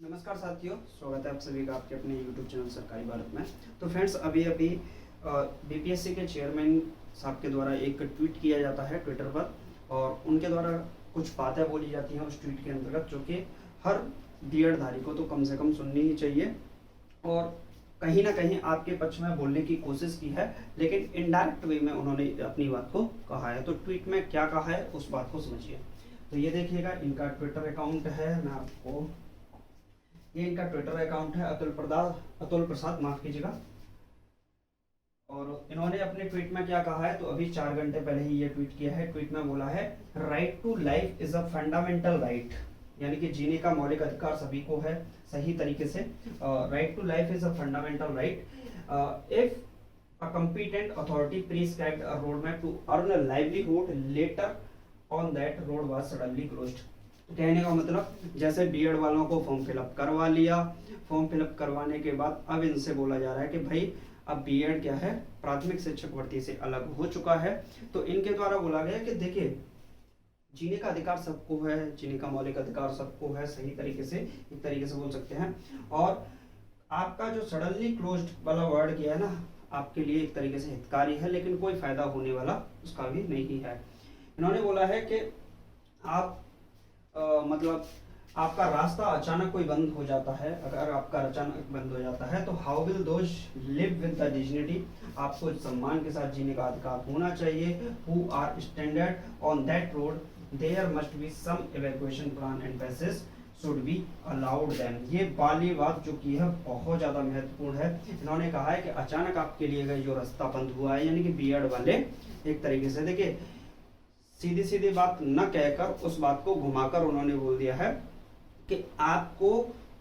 नमस्कार साथियों, स्वागत है आप सभी का आपके अपने YouTube चैनल सरकारी भारत में। तो फ्रेंड्स, अभी बीपीएससी के चेयरमैन साहब के द्वारा एक ट्वीट किया जाता है ट्विटर पर, और उनके द्वारा कुछ बातें बोली जाती हैं उस ट्वीट के अंतर्गत, जो कि हर बीएड धारी को तो कम से कम सुननी ही चाहिए और कहीं ना कहीं आपके पक्ष में बोलने की कोशिश की है, लेकिन इनडायरेक्ट वे में उन्होंने अपनी बात को कहा है। तो ट्वीट में क्या कहा है उस बात को समझिए। तो ये देखिएगा, इनका ट्विटर अकाउंट है, मैं आपको ये इनका ट्विटर अकाउंट है, अतुल प्रसाद माफ कीजिएगा। और इन्होंने अपने ट्वीट में क्या कहा है, तो अभी 4 घंटे पहले ही ये ट्वीट किया है। ट्वीट में बोला है, right to life is a fundamental right, यानी कि जीने का मौलिक अधिकार सभी को है सही तरीके से। Right to life is a fundamental right. If a competent authority prescribed a roadmap to earn a livelihood, later on that road was suddenly closed। कहने का मतलब, जैसे बीएड वालों को फॉर्म फिलअप करवा लिया, फॉर्म फिलअप करवाने के बाद अब इनसे बोला जा रहा है कि भाई अब बीएड क्या है, प्राथमिक शिक्षक भर्ती से अलग हो चुका है। तो इनके द्वारा बोला गया कि देखिए, जीने का अधिकार सबको है, जीने का मौलिक अधिकार सबको है, सही तरीके से एक तरीके से बोल सकते हैं। और आपका जो सडनली क्लोज्ड वाला वर्ड किया है ना, आपके लिए एक तरीके से हितकारी है, लेकिन कोई फायदा होने वाला उसका भी नहीं है। इन्होंने बोला है कि आप मतलब आपका रास्ता अचानक कोई बंद हो जाता है, अगर आपका अचानक बंद हो जाता है तो how will those live with the dignity, आपको सम्मान के साथ जीने का अधिकार होना चाहिए। Who are stranded on that road, there must be some evacuation plan and passage should be allowed them. ये वाली बात जो की है बहुत ज्यादा महत्वपूर्ण है। इन्होंने कहा है कि अचानक आपके लिए गए जो रास्ता बंद हुआ है, यानी कि बीएड वाले एक तरीके से, देखिए सीधी सीधी बात न कहकर उस बात को घुमाकर उन्होंने बोल दिया है कि आपको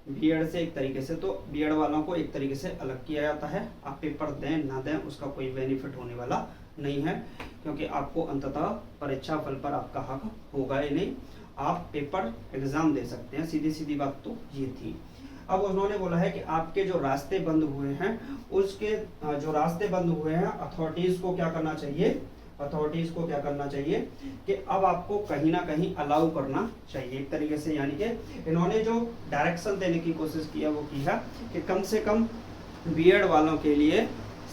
बीएड से एक तरीके से, तो बीएड वालों को एक तरीके से अलग किया जाता है। आप पेपर दें ना दें उसका कोई बेनिफिट होने वाला नहीं है, क्योंकि आपको अंततः परीक्षा फल पर आपका हक होगा ही नहीं, आप पेपर एग्जाम दे सकते हैं। सीधी सीधी बात तो ये थी। अब उन्होंने बोला है कि आपके जो रास्ते बंद हुए हैं, उसके जो रास्ते बंद हुए हैं, अथॉरिटीज को क्या करना चाहिए, अथॉरिटीज को क्या करना चाहिए कि अब आपको कहीं ना कहीं अलाउ करना चाहिए एक तरीके से। यानी कि इन्होंने जो डायरेक्शन देने की कोशिश की है वो की है कि कम से कम बीएड वालों के लिए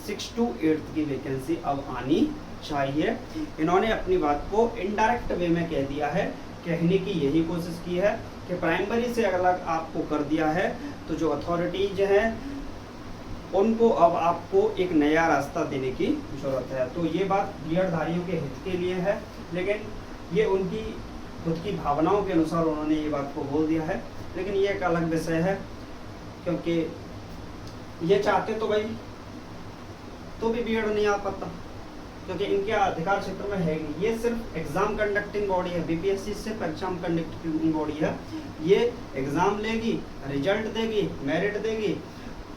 6 to 8 की वैकेंसी अब आनी चाहिए। इन्होंने अपनी बात को इनडायरेक्ट वे में कह दिया है, कहने की यही कोशिश की है कि प्राइमरी से अलग आपको कर दिया है, तो जो अथॉरिटीज हैं उनको अब आपको एक नया रास्ता देने की जरूरत है। तो ये बात बीएड धारियों के हित के लिए है, लेकिन ये उनकी खुद की भावनाओं के अनुसार उन्होंने ये बात को बोल दिया है। लेकिन ये एक अलग विषय है, क्योंकि ये चाहते तो भाई तो भी बीएड नहीं आ पाता, क्योंकि इनके अधिकार क्षेत्र में है नहीं। ये सिर्फ एग्जाम कंडक्टिंग बॉडी है, बीपीएससी से परीक्षा कंडक्टिंग बॉडी है। ये एग्जाम लेगी, रिजल्ट देगी, मेरिट देगी,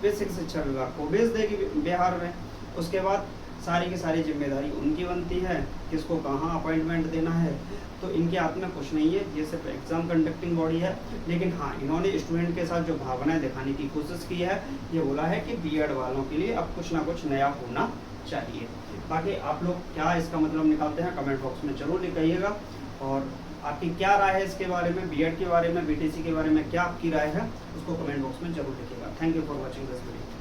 बेसिक शिक्षा विभाग को भेज देगी बिहार में। उसके बाद सारी की सारी जिम्मेदारी उनकी बनती है, किसको कहाँ अपॉइंटमेंट देना है, तो इनके हाथ में कुछ नहीं है। ये सिर्फ एग्जाम कंडक्टिंग बॉडी है। लेकिन हाँ, इन्होंने स्टूडेंट के साथ जो भावनाएं दिखाने की कोशिश की है, ये बोला है कि बीएड वालों के लिए अब कुछ ना कुछ नया होना चाहिए। बाकी आप लोग क्या इसका मतलब निकालते हैं कमेंट बॉक्स में जरूर लिखिएगा, और आपकी क्या राय है इसके बारे में, बीएड के बारे में, बीटीसी के बारे में क्या आपकी राय है उसको कमेंट बॉक्स में जरूर लिखिएगा। Thank you for watching this video.